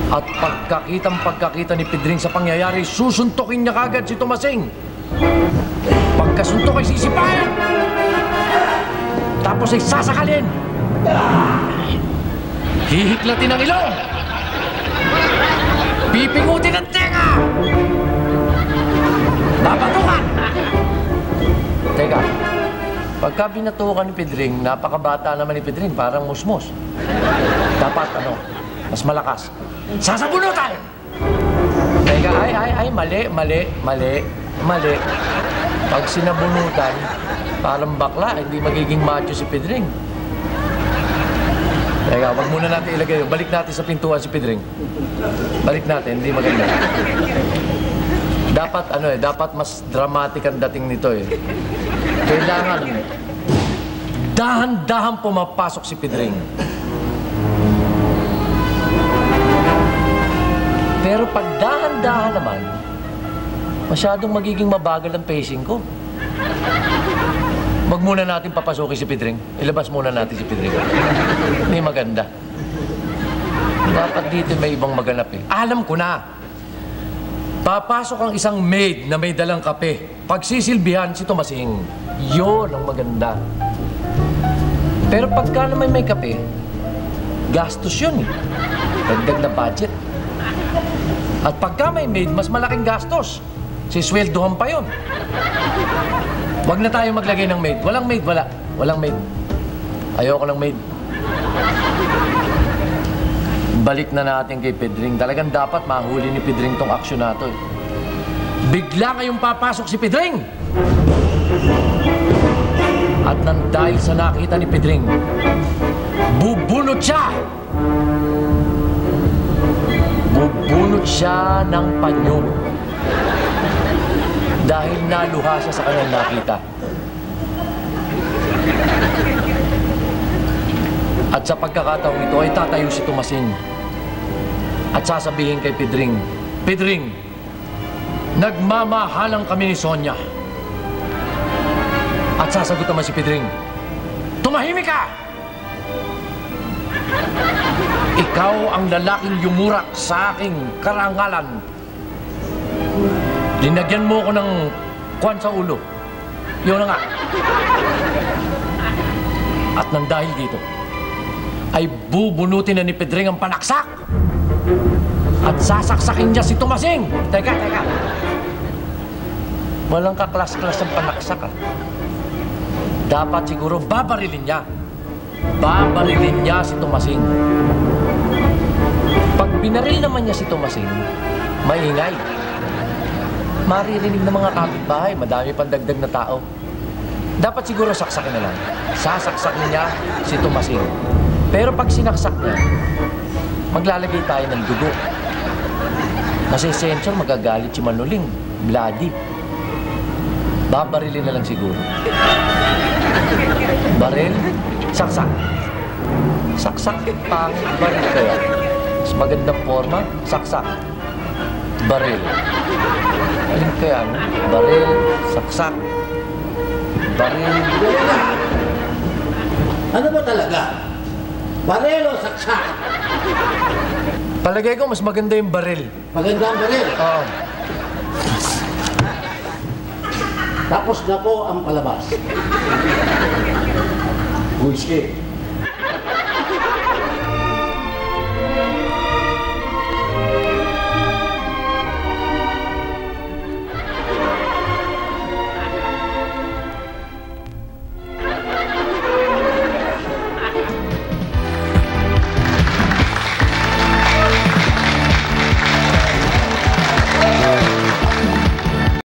At pagkakita ni Pedring sa pangyayari, susuntukin niya kagad si Tomasing. Pagkasuntok ay sisipain. Tapos ay sasakalin. Hihiklatin ang ilong. Pipingutin ang tenga. Babatukan. Teka, pagka binatukan ni Pedring, napakabata naman ni Pedring, parang musmos. Dapat mas malakas. Sasabunutan! Teka, mali. Pag sinabunutan, parang bakla, hindi magiging macho si Pedring. Teka, wag muna natin ilagay yun. Balik natin sa pintuan si Pedring. Balik natin, hindi maganda. Dapat, dapat mas dramatic ang dating nito eh. Kailangan, dahan-dahan pumapasok si Pedring. Pero pag dahan-dahan naman, masyadong magiging mabagal ang pacing ko. Wag muna natin papasukin si Pedring. Ilabas muna natin si Pedring. Hindi maganda. Dapat dito may ibang maganap eh. Alam ko na. Papasok ang isang maid na may dalang kape. Pagsisilbihan si Tomasing. Yun ang maganda. Pero pagka naman may kape, gastos yun eh. Dagdag na budget. At pagka may maid, mas malaking gastos. Sisweldohan pa yun. Huwag na tayo maglagay ng maid. Walang maid, wala. Walang maid. Ayoko ng maid. Balik na natin kay Pedring. Talagang dapat mahuli ni Pedring tong aksyon na to. Bigla ngayong papasok si Pedring. At nang dahil sa nakita ni Pedring, bubunot siya. Bubunot siya ng panyo. Dahil naluha siya sa kanyang nakita. At sa pagkakataong ito ay tatayo si Tomasing. At sasabihin kay Pedring, Pedring, nagmamahalang kami ni Sonia. At sasagot naman si Pedring, tumahimik ka! Ikaw ang lalaking yumurak sa aking karangalan. Linagyan mo ko ng kwan sa ulo. Yun na nga. At nang dahil dito, ay bubunutin na ni Pedring ang panaksak. At sasaksakin niya si Tomasing. Teka. Walang kaklas-klas ang panaksak ah. Dapat siguro babarilin niya. Babarilin niya si Tomasing. Pag binaril naman niya si Tomasing, maingay. Maririnig ng mga kapitbahay, madami pang dagdag na tao. Dapat siguro saksakin na lang. Sasaksakin niya si Tomasing. Pero pag sinaksak niya, maglalagay tayo ng dugo. Kasi sensor, magagalit si Manuling. Bloody. Babarilin na lang siguro. Baril, saksak. Saksak, pangit, baril kaya. Mas magandang forma, saksak. Baril. Alin kaya, no? Baril, saksak. Baril. Ano ba talaga? Baril o saksak? Palagay ko, mas maganda yung baril. Maganda ang baril. Oo. Tapos na po ang palabas. Whisky.